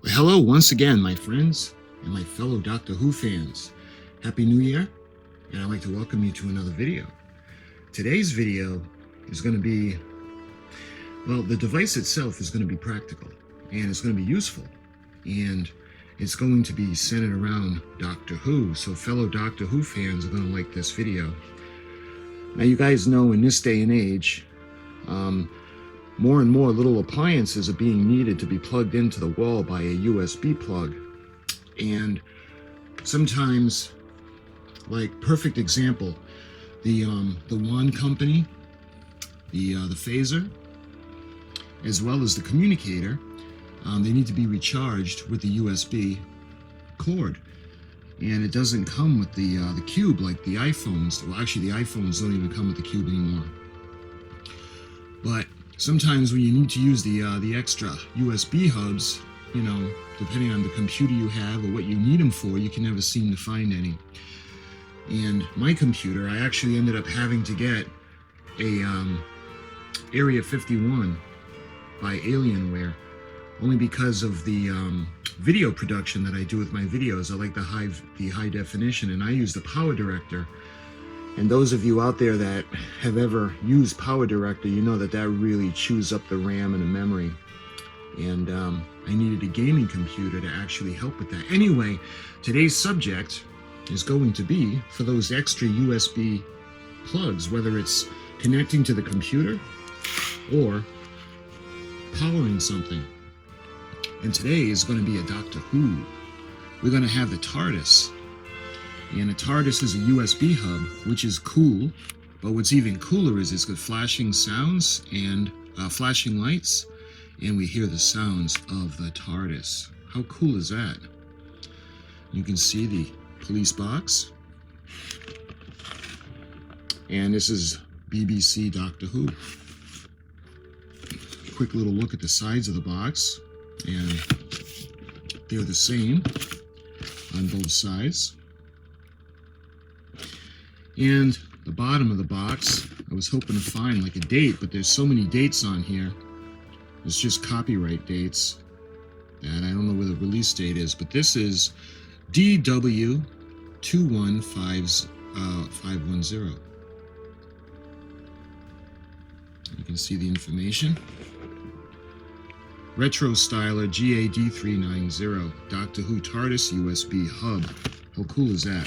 Well, hello once again, my friends and my fellow Doctor Who fans. Happy New Year, and I'd like to welcome you to another video. Today's video is going to be, well, the device itself is going to be practical, and it's going to be useful, and it's going to be centered around Doctor Who, so fellow Doctor Who fans are going to like this video. Now, you guys know in this day and age, more and more little appliances are being needed to be plugged into the wall by a USB plug. And sometimes, like perfect example, the wand company, the phaser, as well as the communicator, they need to be recharged with the USB cord. And it doesn't come with the cube like the iPhones. Well, actually, the iPhones don't even come with the cube anymore. But sometimes when you need to use the extra USB hubs, you know, depending on the computer you have or what you need them for, you can never seem to find any. And my computer, I actually ended up having to get a Area 51 by Alienware, only because of the video production that I do with my videos. I like the high definition, and I use the Power Director. And those of you out there that have ever used Power Director, you know that that really chews up the RAM and the memory. And I needed a gaming computer to actually help with that. Anyway, today's subject is going to be for those extra USB plugs, whether it's connecting to the computer or powering something. And today is going to be a Doctor Who. We're going to have the Tardis. And the Tardis is a USB hub, which is cool. But what's even cooler is it's got flashing sounds and flashing lights. And we hear the sounds of the Tardis. How cool is that? You can see the police box. And this is BBC Doctor Who. Quick little look at the sides of the box. And they're the same on both sides. And the bottom of the box, I was hoping to find like a date, but there's so many dates on here. It's just copyright dates, and I don't know where the release date is, but this is DW215510. You can see the information. Retro Styler GAD390, Doctor Who TARDIS USB hub. How cool is that?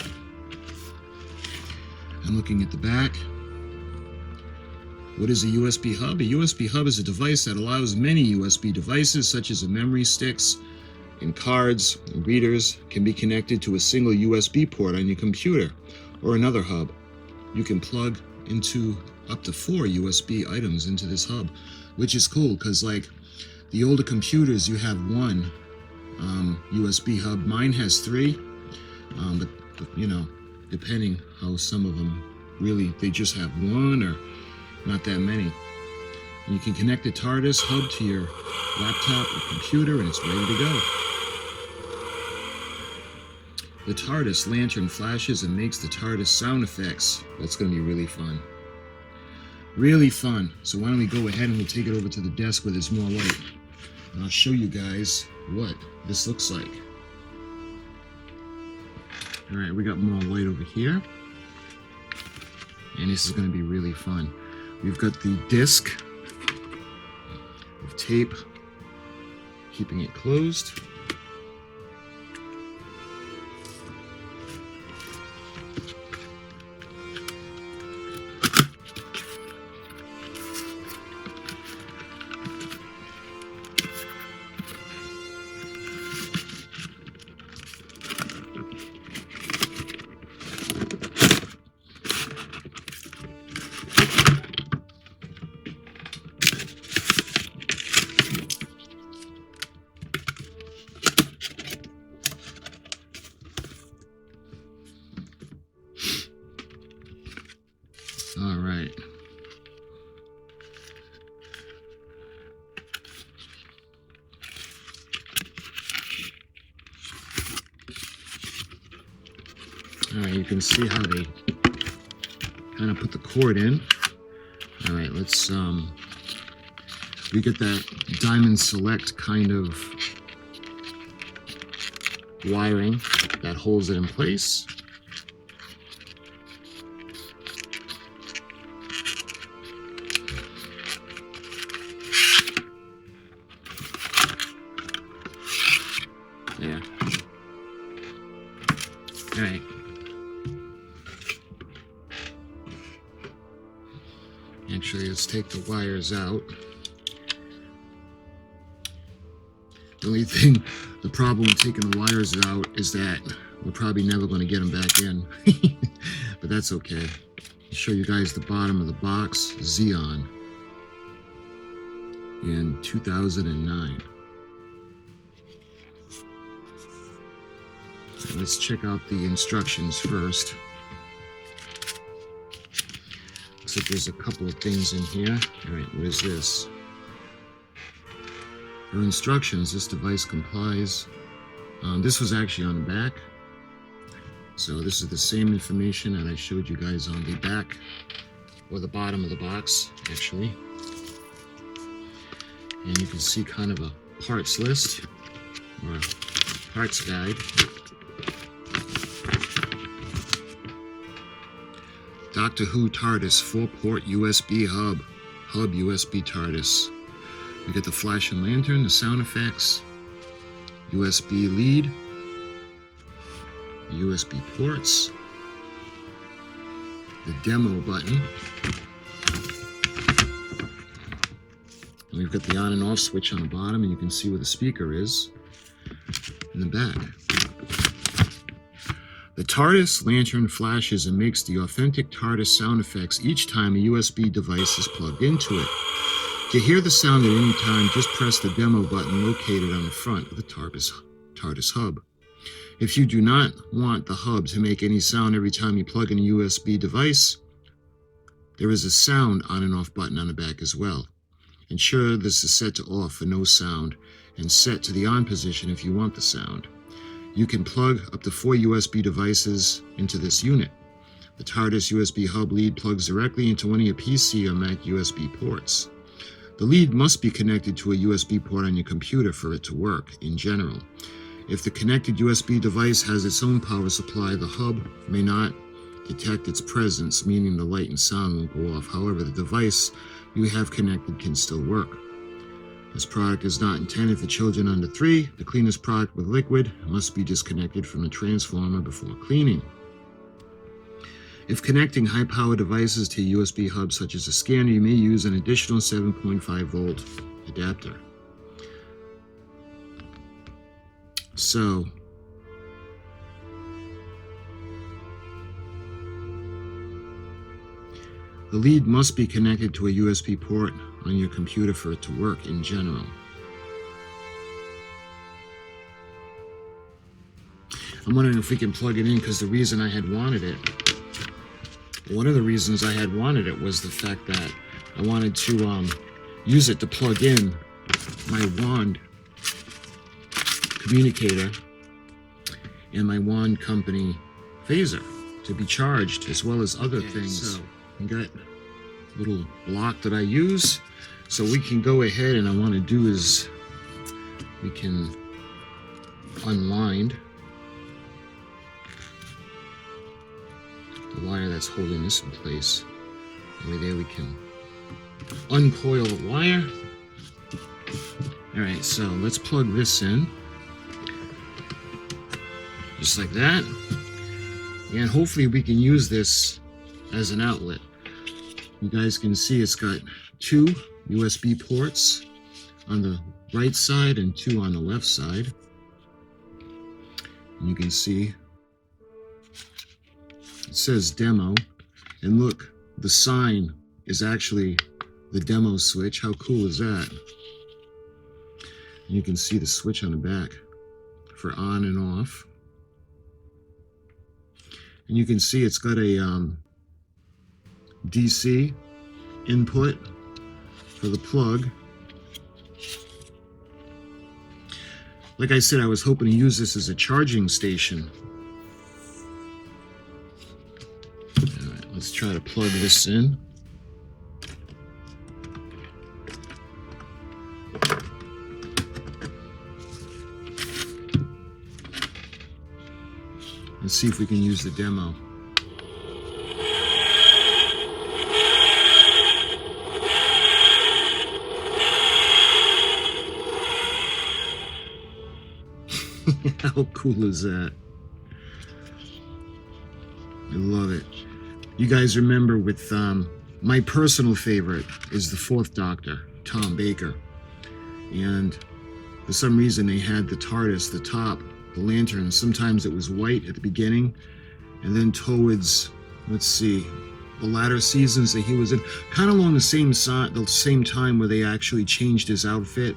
I'm looking at the back. What is a USB hub? A USB hub is a device that allows many USB devices, such as memory sticks and cards and readers, can be connected to a single USB port on your computer or another hub. You can plug into up to 4 USB items into this hub, which is cool because, like, the older computers, you have one USB hub. Mine has 3, but you know, depending how some of them really, they just have 1 or not that many. And you can connect the TARDIS hub to your laptop or computer and it's ready to go. The TARDIS lantern flashes and makes the TARDIS sound effects. That's going to be really fun. Really fun. So why don't we go ahead and we'll take it over to the desk where there's more light. And I'll show you guys what this looks like. All right, we got more light over here. And this is going to be really fun. We've got the disc of tape, keeping it closed. All right. All right, you can see how they kind of put the cord in. All right, let's we get that Diamond Select kind of wiring that holds it in place. There. All right. Actually, let's take the wires out. The only thing, the problem with taking the wires out is that we're probably never going to get them back in. But that's okay. I'll show you guys the bottom of the box. Xeon in 2009. So let's check out the instructions first. Looks like there's a couple of things in here. All right, what is this? For instructions, this device complies. This was actually on the back. So this is the same information that I showed you guys on the back, or the bottom of the box, actually. And you can see kind of a parts list, or parts guide. Doctor Who Tardis 4-port USB hub USB Tardis. We get the flashing lantern, the sound effects, USB lead, the USB ports, the demo button, and we've got the on and off switch on the bottom, and you can see where the speaker is in the back. The TARDIS lantern flashes and makes the authentic TARDIS sound effects each time a USB device is plugged into it. To hear the sound at any time, just press the demo button located on the front of the TARDIS hub. If you do not want the hub to make any sound every time you plug in a USB device, there is a sound on and off button on the back as well. Ensure this is set to off for no sound and set to the on position if you want the sound. You can plug up to 4 USB devices into this unit. The TARDIS USB hub lead plugs directly into one of your PC or Mac USB ports. The lead must be connected to a USB port on your computer for it to work, in general. If the connected USB device has its own power supply, the hub may not detect its presence, meaning the light and sound won't go off. However, the device you have connected can still work. This product is not intended for children under 3. The cleanest product with liquid must be disconnected from the transformer before cleaning. If connecting high-power devices to a USB hub such as a scanner, you may use an additional 7.5 volt adapter. So, the lead must be connected to a USB port on your computer for it to work in general. I'm wondering if we can plug it in, because the reason I had wanted it, one of the reasons I had wanted it was the fact that I wanted to use it to plug in my wand communicator and my wand company phaser to be charged, as well as other things. So I got a little block that I use. So we can go ahead, and I want to do is we can unwind the wire that's holding this in place. And there we can uncoil the wire. All right, so let's plug this in. Just like that. And hopefully we can use this as an outlet. You guys can see it's got 2 USB ports on the right side and 2 on the left side. And you can see it says demo, and look, the sign is actually the demo switch. How cool is that? And you can see the switch on the back for on and off. And you can see it's got a DC input for the plug. Like I said, I was hoping to use this as a charging station. All right, let's try to plug this in. Let's see if we can use the demo. How cool is that? I love it. You guys remember with my personal favorite is the Fourth Doctor, Tom Baker. And for some reason they had the Tardis, the top, the lantern. Sometimes it was white at the beginning, and then towards, let's see, the latter seasons that he was in, kind of along the same time where they actually changed his outfit.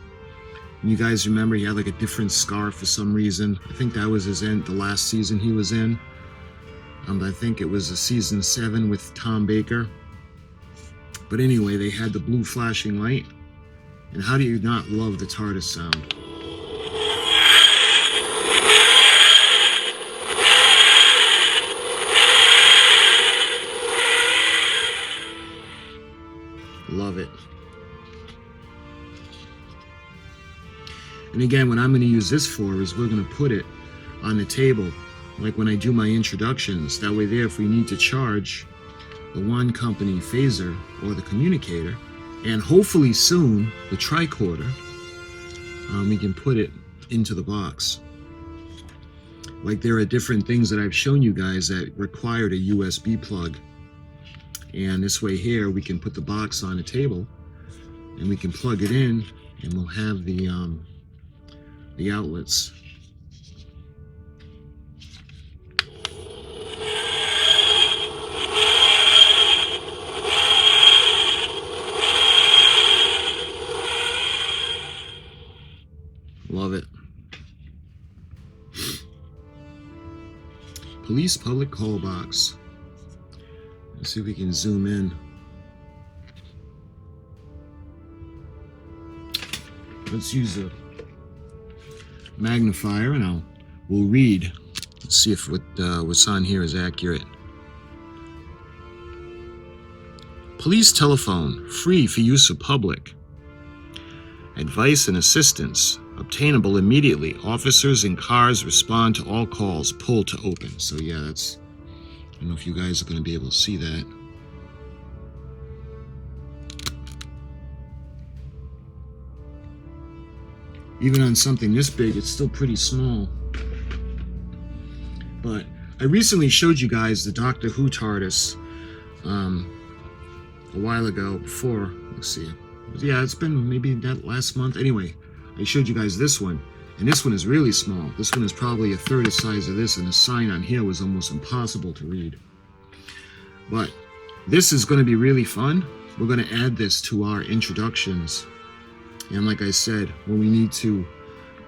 And you guys remember he had like a different scarf for some reason. I think that was his end, the last season he was in. I think it was a season 7 with Tom Baker. But anyway, they had the blue flashing light. And how do you not love the TARDIS sound? Love it. And again, what I'm going to use this for is we're going to put it on the table, like when I do my introductions. That way there, if we need to charge the One Company phaser or the communicator, and hopefully soon the tricorder, we can put it into the box. Like there are different things that I've shown you guys that required a USB plug. And this way here, we can put the box on a table and we can plug it in and we'll have the outlets. Love it. Police public call box. Let's see if we can zoom in. Let's use a magnifier and we'll read. Let's see if what's on here is accurate. Police telephone, free for use of public. Advice and assistance, obtainable immediately. Officers in cars respond to all calls, pull to open. So yeah, that's, I don't know if you guys are going to be able to see that. Even on something this big, it's still pretty small. But I recently showed you guys the Doctor Who TARDIS a while ago before. Let's see. Yeah, it's been maybe that last month. Anyway, I showed you guys this one. And this one is really small. This one is probably a third the size of this, and the sign on here was almost impossible to read. But this is going to be really fun. We're going to add this to our introductions. And like I said, when we need to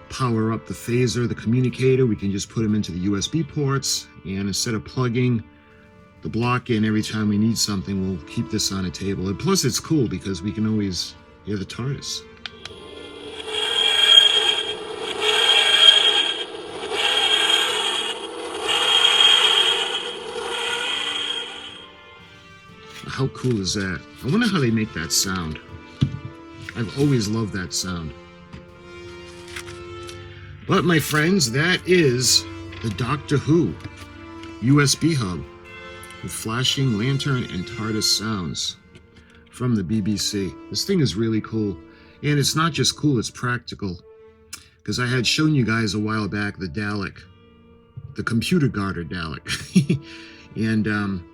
power up the phaser, the communicator, we can just put them into the USB ports. And instead of plugging the block in every time we need something, we'll keep this on a table. And plus it's cool because we can always hear the TARDIS. How cool is that? I wonder how they make that sound. I've always loved that sound. But my friends, that is the Doctor Who USB hub with flashing lantern and TARDIS sounds from the BBC. This thing is really cool. And it's not just cool, it's practical. Because I had shown you guys a while back the Dalek, the computer guarded Dalek. And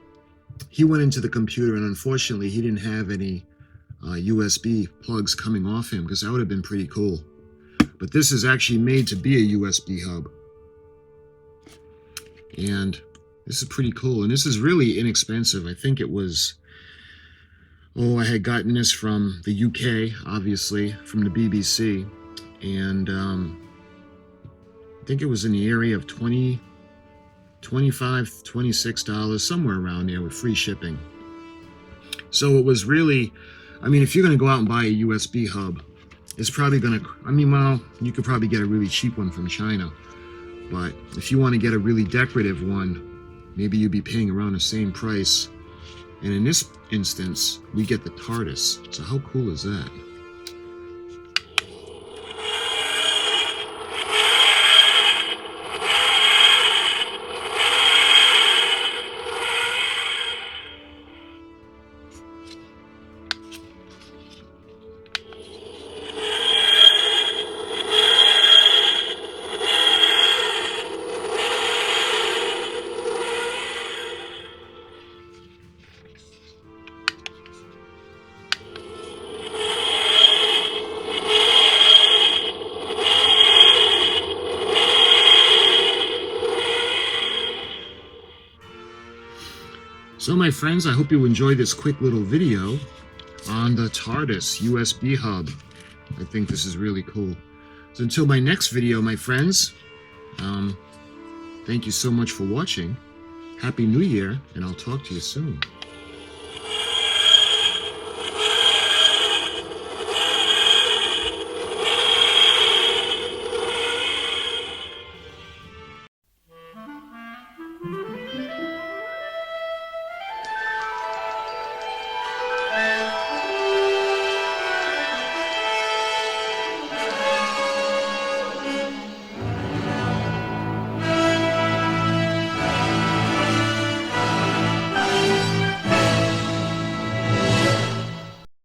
he went into the computer and unfortunately he didn't have any USB plugs coming off him, because that would have been pretty cool. But this is actually made to be a USB hub. And this is pretty cool. And this is really inexpensive. I think it was, I had gotten this from the UK, obviously, from the BBC. And I think it was in the area of $20, $25, $26, somewhere around there with free shipping. So it was really, I mean, if you're going to go out and buy a USB hub, it's probably going to, I mean, well, you could probably get a really cheap one from China. But if you want to get a really decorative one, maybe you'd be paying around the same price. And in this instance, we get the TARDIS. So how cool is that? So my friends, I hope you enjoyed this quick little video on the Tardis USB hub. I think this is really cool. So until my next video, my friends, thank you so much for watching. Happy New Year, and I'll talk to you soon.